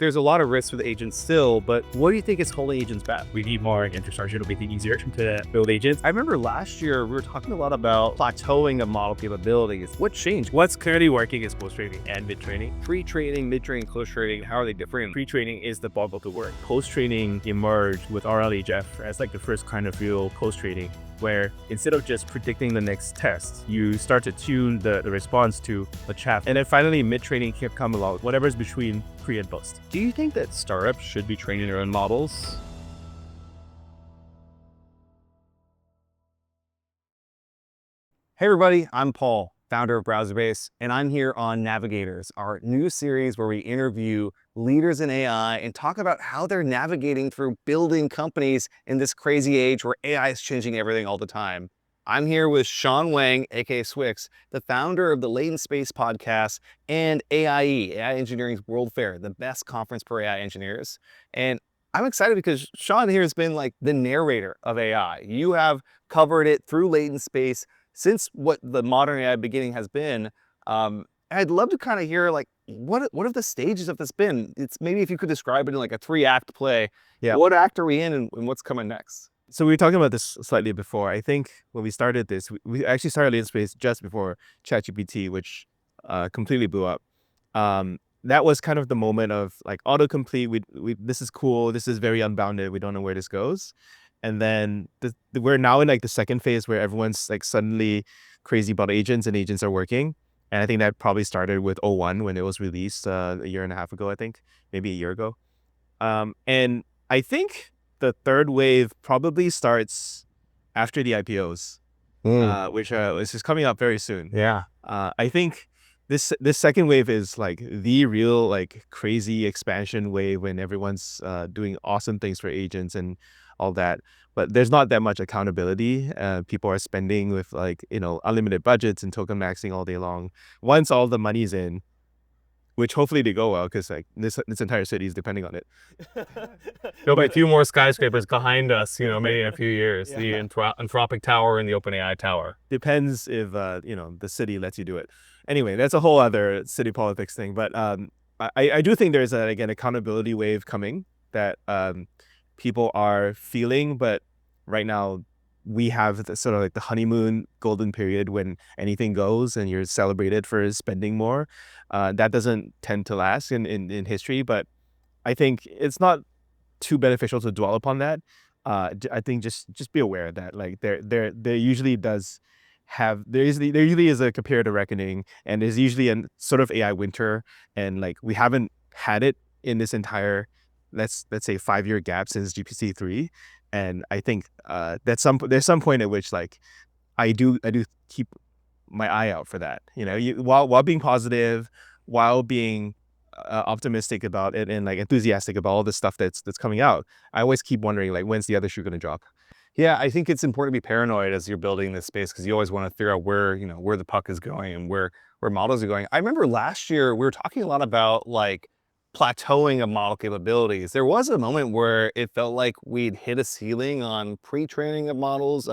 There's a lot of risks with agents still, but what do you think is holding agents back? We need more infrastructure to make it easier to build agents. I remember last year we were talking a lot about plateauing of model capabilities. What changed? What's clearly working is post-training and mid-training. Pre-training, mid-training, close-training, how are they different? Pre-training is the bulk of the work. Post-training emerged with RLHF as like the first kind of real post-training, where instead of just predicting the next test, you start to tune the response to the chaff. And then finally, mid-training can come along, whatever's between pre and post. Do you think that startups should be training their own models? Hey everybody, I'm Paul, founder of BrowserBase, and I'm here on Navigators, our new series where we interview leaders in AI and talk about how they're navigating through building companies in this crazy age where AI is changing everything all the time. I'm here with Shawn Wang, aka Swyx, the founder of the Latent Space podcast and AIE, AI Engineering's World Fair, the best conference for AI engineers. And I'm excited because Shawn here has been like the narrator of AI. You have covered it through Latent Space since what the modern AI beginning has been. I'd love to kind of hear like, what have the stages of this been? It's maybe if you could describe it in like a 3-act play. Yeah. What act are we in and what's coming next? So we were talking about this slightly before. I think when we started this, we actually started Latent Space just before ChatGPT, which completely blew up. That was kind of the moment of like autocomplete. This is cool. This is very unbounded. We don't know where this goes. And then we're now in like the second phase where everyone's like suddenly crazy about agents and agents are working. And I think that probably started with O1 when it was released a year and a half ago, I think, maybe a year ago. And I think the third wave probably starts after the IPOs, which is coming up very soon. Yeah. I think this second wave is like the real like crazy expansion wave when everyone's doing awesome things for agents and all that. But there's not that much accountability. People are spending with like, unlimited budgets and token maxing all day long. Once all the money's in, which hopefully they go well because like this entire city is depending on it. There'll be a few more skyscrapers behind us, maybe in a few years. Yeah. The Anthropic Tower and the OpenAI Tower. Depends if, the city lets you do it. Anyway, that's a whole other city politics thing. But I do think there's, again, accountability wave coming that people are feeling. But right now, we have sort of like the honeymoon golden period when anything goes and you're celebrated for spending more. That doesn't tend to last in history, but I think it's not too beneficial to dwell upon that. I think just be aware that like there usually is a period of reckoning, and there's usually a sort of AI winter, and like we haven't had it in this entire let's say 5-year gap since GPT-3. And I think there's some point at which like I do keep my eye out for that. While being positive, while being optimistic about it and like enthusiastic about all the stuff that's coming out, I always keep wondering like when's the other shoe going to drop. Yeah, I think it's important to be paranoid as you're building this space because you always want to figure out where the puck is going and where models are going. I remember last year we were talking a lot about like plateauing of model capabilities. There was a moment where it felt like we'd hit a ceiling on pre-training of models.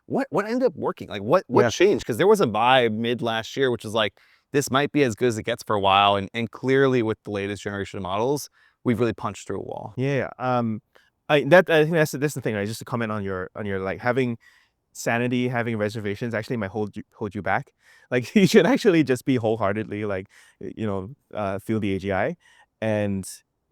What ended up working? Like what changed? Because there was a vibe mid last year, which is like, this might be as good as it gets for a while. And clearly with the latest generation of models, we've really punched through a wall. Yeah. I think that's the thing, right? Just to comment on your like having sanity, having reservations actually might hold you back. Like you should actually just be wholeheartedly like, feel the AGI and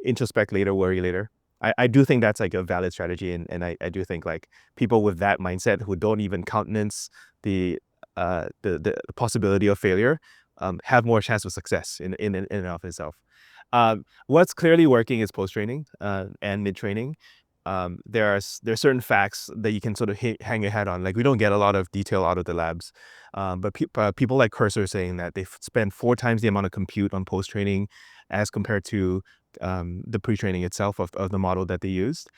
introspect later, worry later. I do think that's like a valid strategy. And I do think like people with that mindset who don't even countenance the possibility of failure have more chance of success in and of itself. What's clearly working is post-training and mid-training. There are certain facts that you can sort of hang your hat on. Like we don't get a lot of detail out of the labs, but people like Cursor saying that they spend 4 times the amount of compute on post-training as compared to the pre-training itself of the model that they used.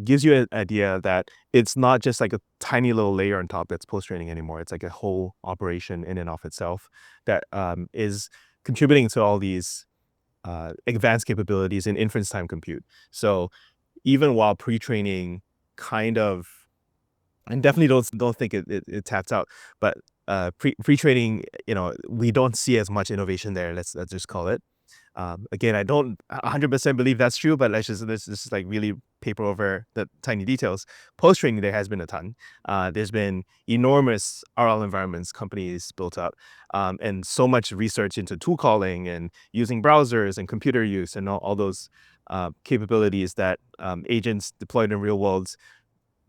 Gives you an idea that it's not just like a tiny little layer on top that's post-training anymore. It's like a whole operation in and of itself that is contributing to all these advanced capabilities in inference time compute. So even while pre-training kind of, and definitely don't think it taps out, but pre-training, we don't see as much innovation there. Let's just call it. Again, I don't 100% believe that's true, but let's just this is like really paper over the tiny details. Post training, there has been a ton. There's been enormous RL environments companies built up, and so much research into tool calling and using browsers and computer use and all those capabilities that agents deployed in real worlds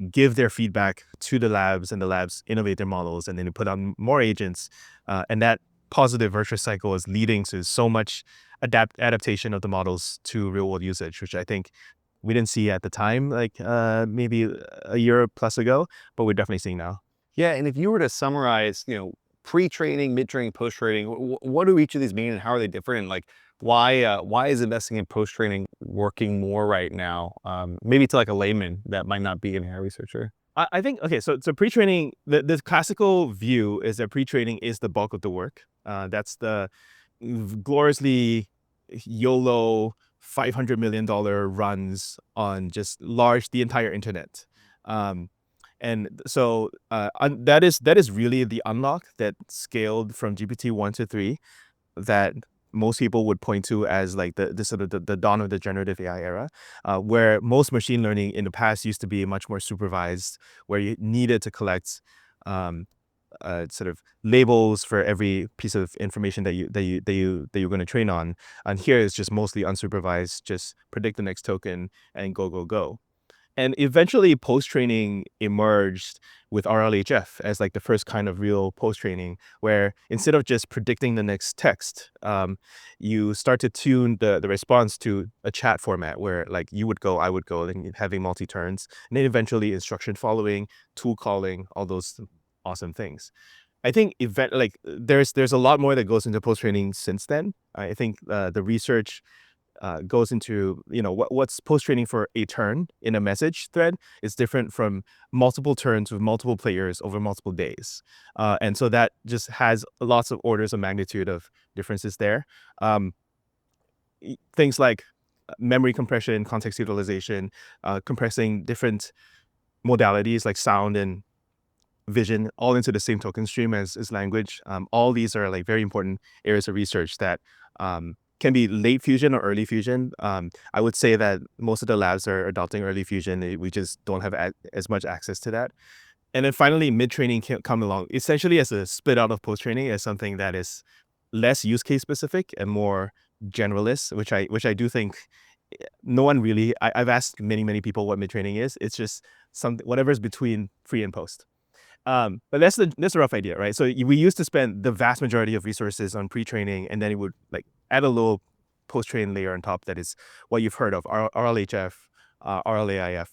give their feedback to the labs, and the labs innovate their models, and then they put on more agents, and that positive virtuous cycle is leading to so much adaptation of the models to real world usage, which I think we didn't see at the time, like maybe a year plus ago, but we're definitely seeing now. Yeah, and if you were to summarize, pre-training, mid-training, post-training, what do each of these mean and how are they different? And like, why is investing in post-training working more right now? Maybe to like a layman that might not be an AI researcher. I think, okay, so pre-training, the classical view is that pre-training is the bulk of the work. That's the gloriously YOLO $500 million runs on just the entire internet. And so that is really the unlock that scaled from GPT-1 to 3 that most people would point to as like the sort of the dawn of the generative AI era, where most machine learning in the past used to be much more supervised, where you needed to collect sort of labels for every piece of information that you're going to train on. And here is just mostly unsupervised, just predict the next token and go. And eventually post-training emerged with RLHF as like the first kind of real post-training, where instead of just predicting the next text, you start to tune the response to a chat format where like you would go, I would go, and having multi-turns, and then eventually instruction following, tool calling, all those awesome things. I think there's a lot more that goes into post-training since then. I think the research goes into, what's post-training for a turn in a message thread is different from multiple turns with multiple players over multiple days. And so that just has lots of orders of magnitude of differences there. Things like memory compression, context utilization, compressing different modalities like sound and vision all into the same token stream as language. All these are like very important areas of research that can be late fusion or early fusion. I would say that most of the labs are adopting early fusion. We just don't have as much access to that. And then finally, mid-training can come along essentially as a split out of post-training as something that is less use case specific and more generalist, which I do think no one really, I've asked many people what mid-training is. It's just whatever's between pre and post. But that's the rough idea, right? So we used to spend the vast majority of resources on pre-training, and then it would like add a little post-train layer on top that is what you've heard of, RLHF, RLAIF.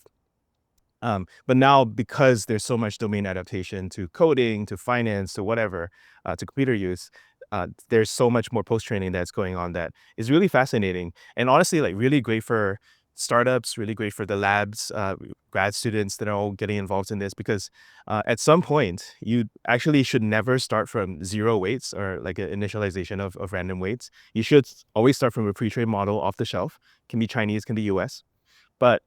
But now, because there's so much domain adaptation to coding, to finance, to whatever, to computer use, there's so much more post-training that's going on that is really fascinating, and honestly, like really great for startups, really great for the labs, grad students that are all getting involved in this, because at some point you actually should never start from 0 weights or like an initialization of random weights. You should always start from a pre-trained model off the shelf. Can be Chinese, can be US, but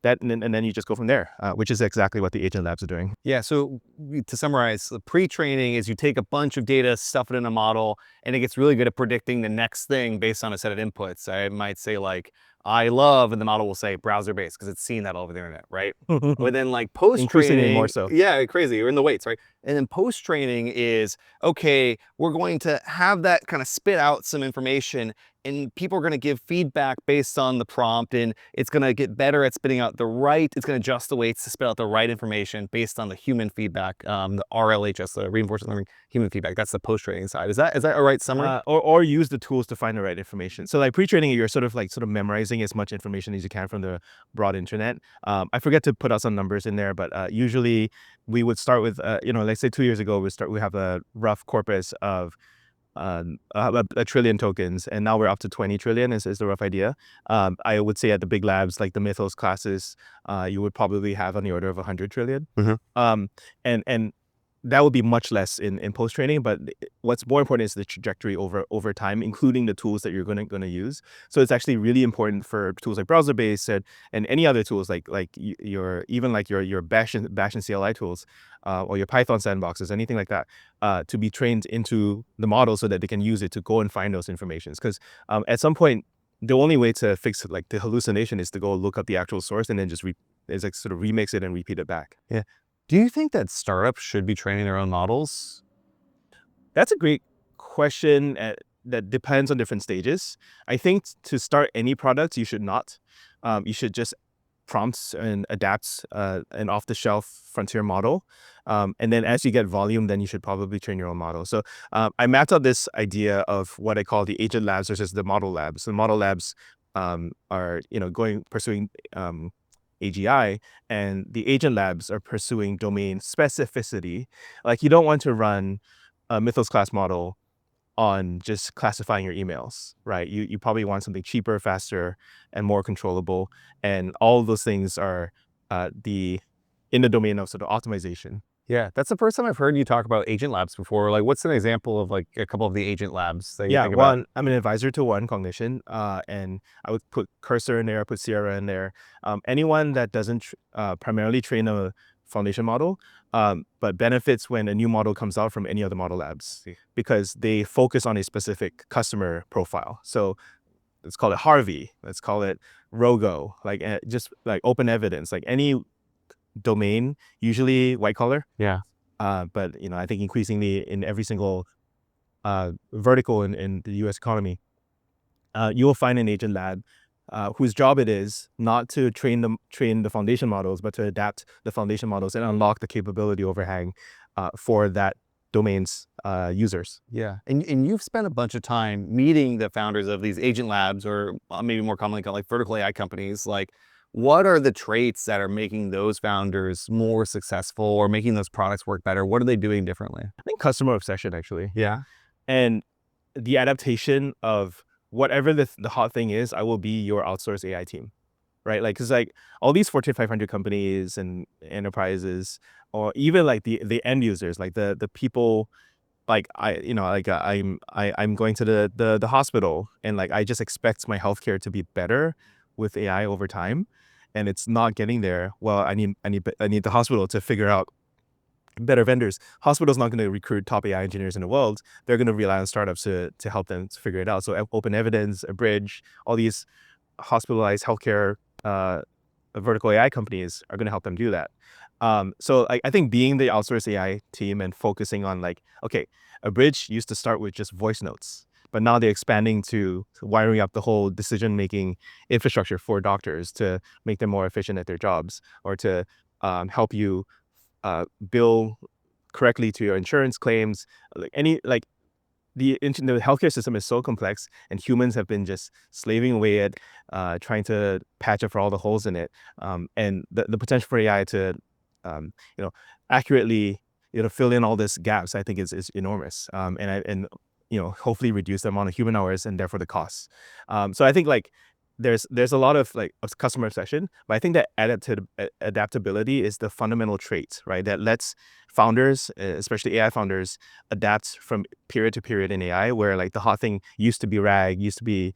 and then you just go from there, which is exactly what the agent labs are doing. Yeah, so to summarize, the pre-training is you take a bunch of data, stuff it in a model, and it gets really good at predicting the next thing based on a set of inputs. I might say like, I love, and the model will say browser-based because it's seen that all over the internet, right? But then like post-training, increasingly more so. Yeah, crazy. You're in the weights, right? And then post-training is, okay, we're going to have that kind of spit out some information, and people are going to give feedback based on the prompt, and it's going to get better at spitting out the right, it's going to adjust the weights to spit out the right information based on the human feedback, the RLHS, the reinforcement learning human feedback. That's the post-training side. Is that a right summary? Or use the tools to find the right information. So like pre-training, you're sort of memorizing as much information as you can from the broad internet. I forget to put out some numbers in there, but usually we would start with, let's say 2 years ago, we have a rough corpus of a trillion tokens, and now we're up to 20 trillion is the rough idea. I would say at the big labs like the Mythos classes, you would probably have on the order of 100 trillion. Mm-hmm. And that would be much less in post training. But what's more important is the trajectory over time, including the tools that you're gonna use. So it's actually really important for tools like browser-based and any other tools like your Bash and CLI tools, or your Python sandboxes, anything like that, to be trained into the model so that they can use it to go and find those informations. Because at some point, the only way to fix like the hallucination is to go look up the actual source and then just sort of remix it and repeat it back. Yeah. Do you think that startups should be training their own models? That's a great question that depends on different stages. I think to start any product, you should not. You should just prompt and adapt an off-the-shelf frontier model. And then as you get volume, then you should probably train your own model. So I mapped out this idea of what I call the agent labs versus the model labs. The model labs are pursuing AGI, and the agent labs are pursuing domain specificity. Like, you don't want to run a Mythos class model on just classifying your emails, right? You probably want something cheaper, faster, and more controllable. And all of those things are in the domain of sort of optimization. Yeah, that's the first time I've heard you talk about agent labs before. Like, what's an example of like a couple of the agent labs that you think about? One, I'm an advisor to One Cognition, and I would put Cursor in there, put Sierra in there. Anyone that doesn't primarily train a foundation model, but benefits when a new model comes out from any other model labs, because they focus on a specific customer profile. So let's call it Harvey, let's call it Rogo, like just like open evidence, like any domain, usually white collar. Yeah. But I think increasingly in every single vertical in the US economy, you will find an agent lab whose job it is not to train the foundation models, but to adapt the foundation models and unlock the capability overhang for that domain's users. Yeah. And you've spent a bunch of time meeting the founders of these agent labs, or maybe more commonly called like vertical AI companies. Like, what are the traits that are making those founders more successful or making those products work better? What are they doing differently? I think customer obsession, actually. Yeah. And the adaptation of whatever the hot thing is, I will be your outsourced AI team, right? Like, because like all these Fortune 500 companies and enterprises, or even like the end users, like the people, like I'm going to the hospital, and like I just expect my healthcare to be better with AI over time, and it's not getting there. Well, I need the hospital to figure out better vendors. Hospital's not going to recruit top AI engineers in the world. They're going to rely on startups to help them to figure it out. So Open Evidence, Abridge, all these hospitalized healthcare vertical AI companies are going to help them do that. So I think being the outsourced AI team and focusing on like, okay, Abridge used to start with just voice notes, but now they're expanding to wiring up the whole decision-making infrastructure for doctors to make them more efficient at their jobs, or to help you bill correctly to your insurance claims. The healthcare system is so complex, and humans have been just slaving away at trying to patch up for all the holes in it. And the potential for AI to accurately fill in all these gaps, I think is enormous. And hopefully reduce the amount of human hours and therefore the costs. So I think like there's a lot of like customer obsession, but I think that adaptability is the fundamental trait, right? That lets founders, especially AI founders, adapt from period to period in AI, where like the hot thing used to be RAG, used to be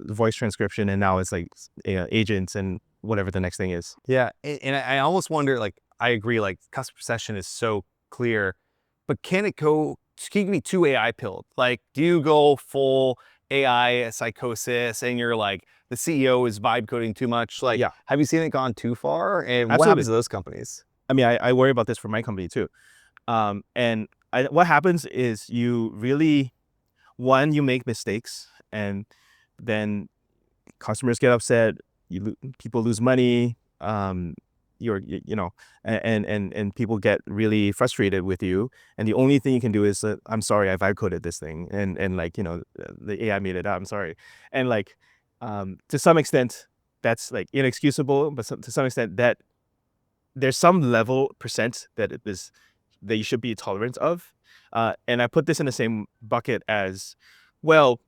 voice transcription, and now it's like agents and whatever the next thing is. Yeah. And I almost wonder, like, I agree, like customer obsession is so clear, but can it be too AI pilled? Like, do you go full AI psychosis and you're like, the CEO is vibe coding too much? Like, Yeah. Have you seen it gone too far? And what Absolutely. happens to those companies? I mean, I worry about this for my company too. What happens is you make mistakes, and then customers get upset. People lose money. And people get really frustrated with you. And the only thing you can do is, I'm sorry, I vibe coded this thing, and the AI made it up. I'm sorry. And like, to some extent, that's like inexcusable, but to some extent that there's some level percent that you should be tolerant of. And I put this in the same bucket as, well,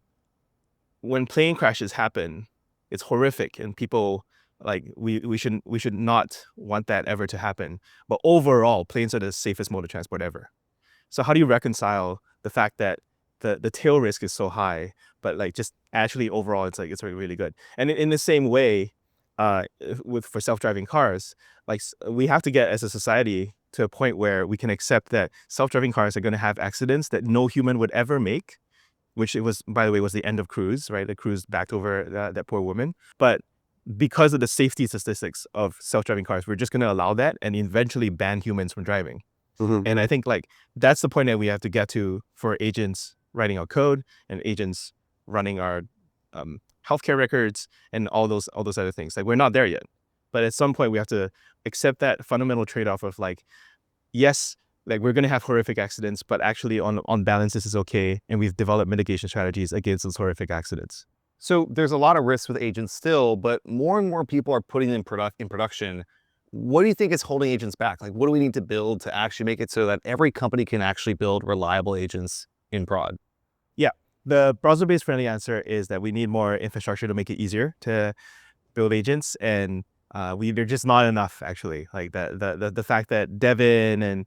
when plane crashes happen, it's horrific, and people like we should not want that ever to happen. But overall, planes are the safest mode of transport ever. So how do you reconcile the fact that the tail risk is so high, but like just actually overall it's like it's really, really good. And in the same way, for self-driving cars, like we have to get as a society to a point where we can accept that self-driving cars are going to have accidents that no human would ever make, which it was, by the way, was the end of Cruise, right? The Cruise backed over that poor woman. But because of the safety statistics of self-driving cars, we're just going to allow that and eventually ban humans from driving. And I think like that's the point that we have to get to for agents writing our code and agents running our healthcare records and all those other things. Like we're not there yet, but at some point we have to accept that fundamental trade-off of like, yes, like we're going to have horrific accidents, but actually on balance this is okay, and we've developed mitigation strategies against those horrific accidents. So there's a lot of risks with agents still, but more and more people are putting them in production. What do you think is holding agents back? Like, what do we need to build to actually make it so that every company can actually build reliable agents in prod? Yeah, the browser-based friendly answer is that we need more infrastructure to make it easier to build agents, and they're just not enough actually. Like the fact that Devin and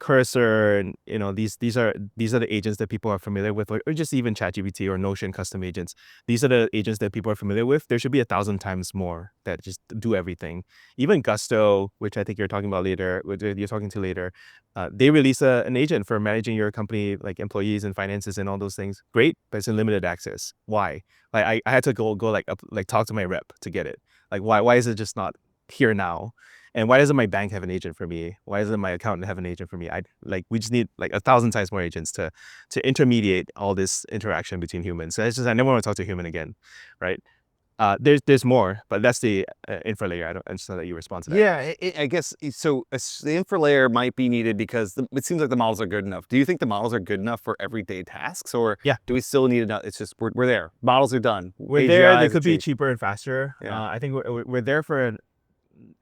Cursor and these are the agents that people are familiar with, or just even ChatGPT or Notion custom agents. These are the agents that people are familiar with. There should be 1,000 times more that just do everything. Even Gusto, which I think you're talking to later, they release an agent for managing your company, like employees and finances and all those things. Great, but it's in limited access. Why? Like I had to go talk to my rep to get it. Like why is it just not here now? And why doesn't my bank have an agent for me? Why doesn't my accountant have an agent for me? We just need like 1,000 times more agents to intermediate all this interaction between humans. So it's just I never want to talk to a human again, right? There's more, but that's the infra layer. I just know that you respond to that. Yeah, I guess so. The infra layer might be needed because it seems like the models are good enough. Do you think the models are good enough for everyday tasks, or Yeah. do we still need enough? It's just we're there. Models are done. We're there. They AGIs could be cheap. cheaper and faster. Yeah. I think we're there for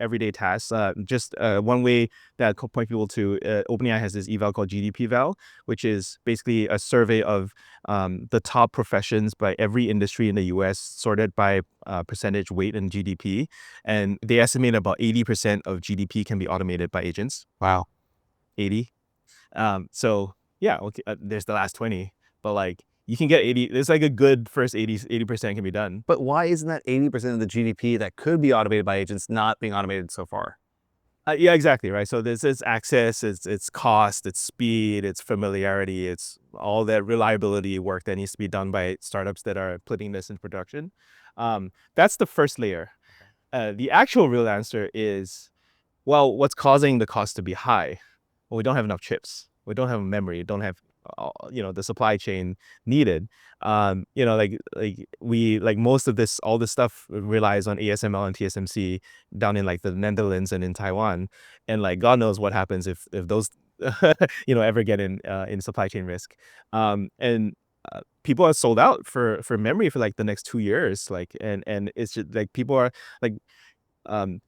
everyday tasks. Just one way that I could point people to, OpenAI has this eval called GDP val, which is basically a survey of the top professions by every industry in the US, sorted by percentage weight and GDP. And they estimate about 80% of GDP can be automated by agents. Wow. 80. So yeah, okay, there's the last 20, but like you can get 80. There's like a good first 80% can be done. But why isn't that 80% of the GDP that could be automated by agents not being automated so far? Yeah, exactly, right. So this is access, it's cost, it's speed, it's familiarity, it's all that reliability work that needs to be done by startups that are putting this in production. That's the first layer. The actual real answer is, well, what's causing the cost to be high? Well, we don't have enough chips. We don't have memory. We don't have the supply chain needed. Most of this, all this stuff relies on ASML and TSMC down in like the Netherlands and in Taiwan, and like God knows what happens if those ever get in supply chain risk. People are sold out for memory for like the next 2 years, and it's just like people are like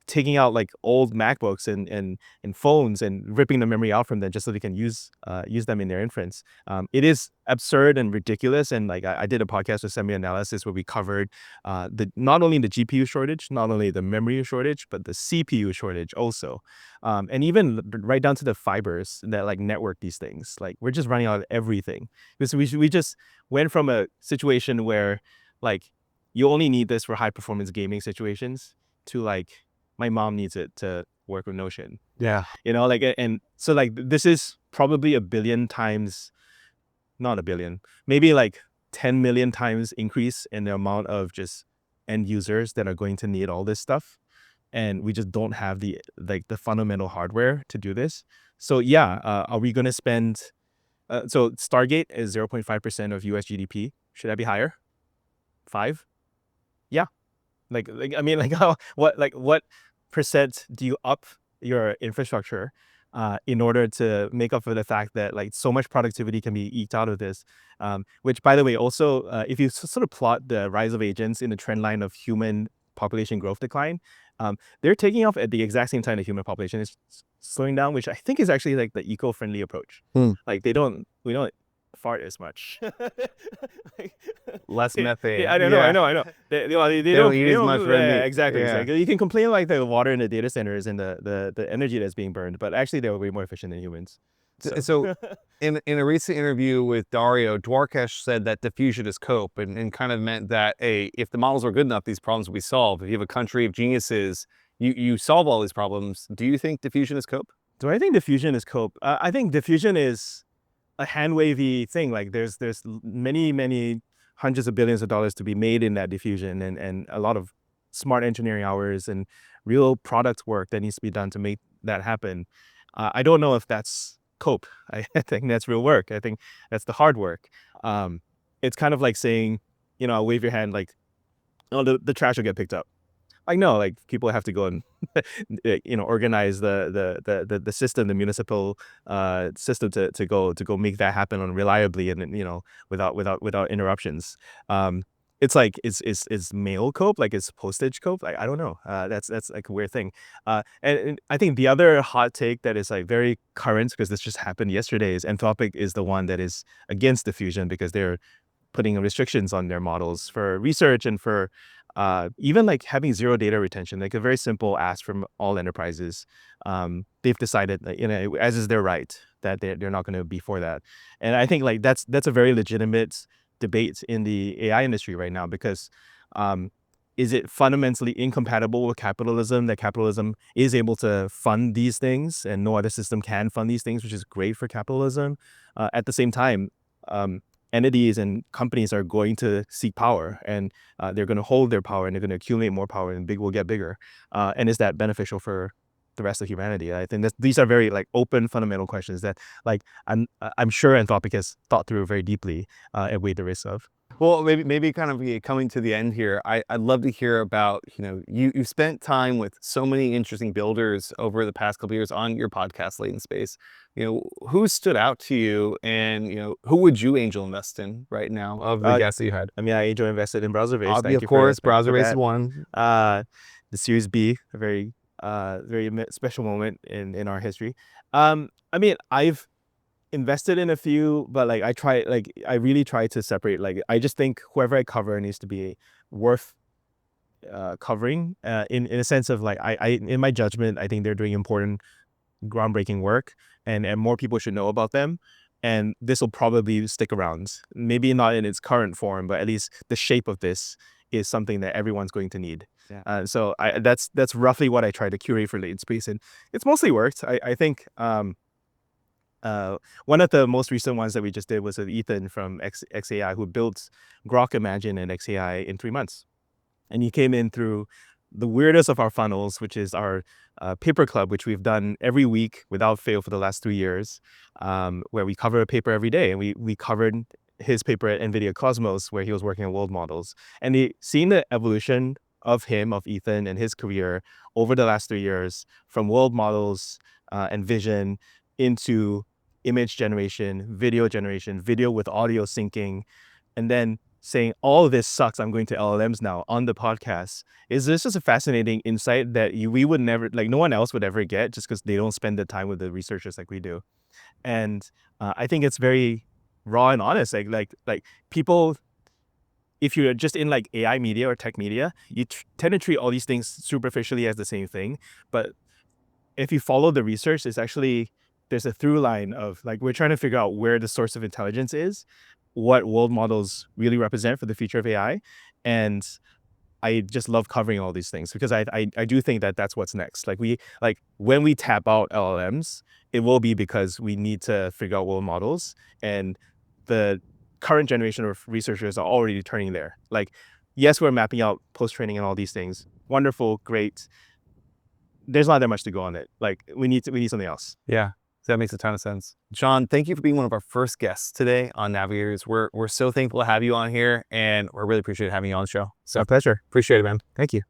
taking out like old MacBooks and phones and ripping the memory out from them just so they can use them in their inference. It is absurd and ridiculous. And like I did a podcast with Semi Analysis where we covered not only the GPU shortage, not only the memory shortage, but the CPU shortage also. And even right down to the fibers that like network these things. Like we're just running out of everything. Because we just went from a situation where like you only need this for high performance gaming situations to like my mom needs it to work with Notion. Yeah. And so like this is probably a billion times, not a billion, maybe like 10 million times increase in the amount of just end users that are going to need all this stuff. And we just don't have the fundamental hardware to do this. So yeah, are we going to spend, so Stargate is 0.5% of US GDP. Should that be higher? 5? Yeah. What percent do you up your infrastructure in order to make up for the fact that like so much productivity can be eked out of this? Which, by the way, also if you sort of plot the rise of agents in the trend line of human population growth decline, they're taking off at the exact same time the human population is slowing down, which I think is actually like the eco-friendly approach. Like we don't fart as much. Less methane. I know. They don't eat as much red meat. Exactly. Yeah. Like, you can complain like the water in the data centers and the energy that's being burned, but actually they're way more efficient than humans. So in a recent interview with Dario, Dwarkesh said that diffusion is cope and kind of meant that, hey, if the models are good enough, these problems will be solved. If you have a country of geniuses, you solve all these problems. Do you think diffusion is cope? Do I think diffusion is cope? I think diffusion is a hand-wavy thing. Like there's many hundreds of billions of dollars to be made in that diffusion, and a lot of smart engineering hours and real product work that needs to be done to make that happen. I don't know if that's cope. I think that's real work. I think that's the hard work. It's kind of like saying, wave your hand like, oh, the trash will get picked up. Like, no, like people have to go and organize the system, the municipal system to go make that happen on reliably and without interruptions. It's like is mail cope, like is postage cope? Like I don't know. That's like a weird thing. And I think the other hot take that is like very current, because this just happened yesterday, is Anthropic is the one that is against diffusion because they're putting restrictions on their models for research and for even like having zero data retention, like a very simple ask from all enterprises. They've decided that, as is their right, that they're not going to be for that. And I think like that's a very legitimate debate in the AI industry right now, because is it fundamentally incompatible with capitalism that capitalism is able to fund these things and no other system can fund these things, which is great for capitalism. At the same time, entities and companies are going to seek power, and they're going to hold their power, and they're going to accumulate more power, and big will get bigger. And is that beneficial for the rest of humanity? I think these are very like open, fundamental questions that like I'm sure Anthropic has thought through very deeply and weighed the risks of. Well, maybe kind of coming to the end here, I'd love to hear about, you've spent time with so many interesting builders over the past couple of years on your podcast, Latent Space. Who stood out to you, and, who would you angel invest in right now of the guests that you had? I mean, I angel invested in BrowserBase. Of course, BrowserBase is one. The Series B, a very special moment in our history. I mean, I've invested in a few, but like I really try to separate. Like I just think whoever I cover needs to be worth covering in a sense of like I in my judgment, I think they're doing important, groundbreaking work, and more people should know about them. And this will probably stick around, maybe not in its current form, but at least the shape of this is something that everyone's going to need. Yeah. So that's roughly what I try to curate for Latent Space, and it's mostly worked. I think one of the most recent ones that we just did was with Ethan from XAI, who built Grok Imagine and XAI in 3 months. And he came in through the weirdest of our funnels, which is our paper club, which we've done every week without fail for the last 3 years, where we cover a paper every day. And we covered his paper at NVIDIA Cosmos, where he was working on world models. And seeing the evolution of Ethan, and his career over the last 3 years, from world models and vision into image generation, video with audio syncing, and then saying all of this sucks, I'm going to LLMs now on the podcast, is this just a fascinating insight that we would never, like no one else would ever get, just because they don't spend the time with the researchers like we do. And I think it's very raw and honest. Like people, if you're just in like AI media or tech media, you tend to treat all these things superficially as the same thing. But if you follow the research, it's actually, there's a through line of like, we're trying to figure out where the source of intelligence is, what world models really represent for the future of AI. And I just love covering all these things, because I do think that that's what's next. Like when we tap out LLMs, it will be because we need to figure out world models, and the current generation of researchers are already turning there. Like, yes, we're mapping out post-training and all these things. Wonderful, great. There's not that much to go on it. Like we need something else. Yeah. That makes a ton of sense. Shawn, thank you for being one of our first guests today on Navigators. We're so thankful to have you on here, and we're really appreciate having you on the show. So, a pleasure. Appreciate it, man. Thank you.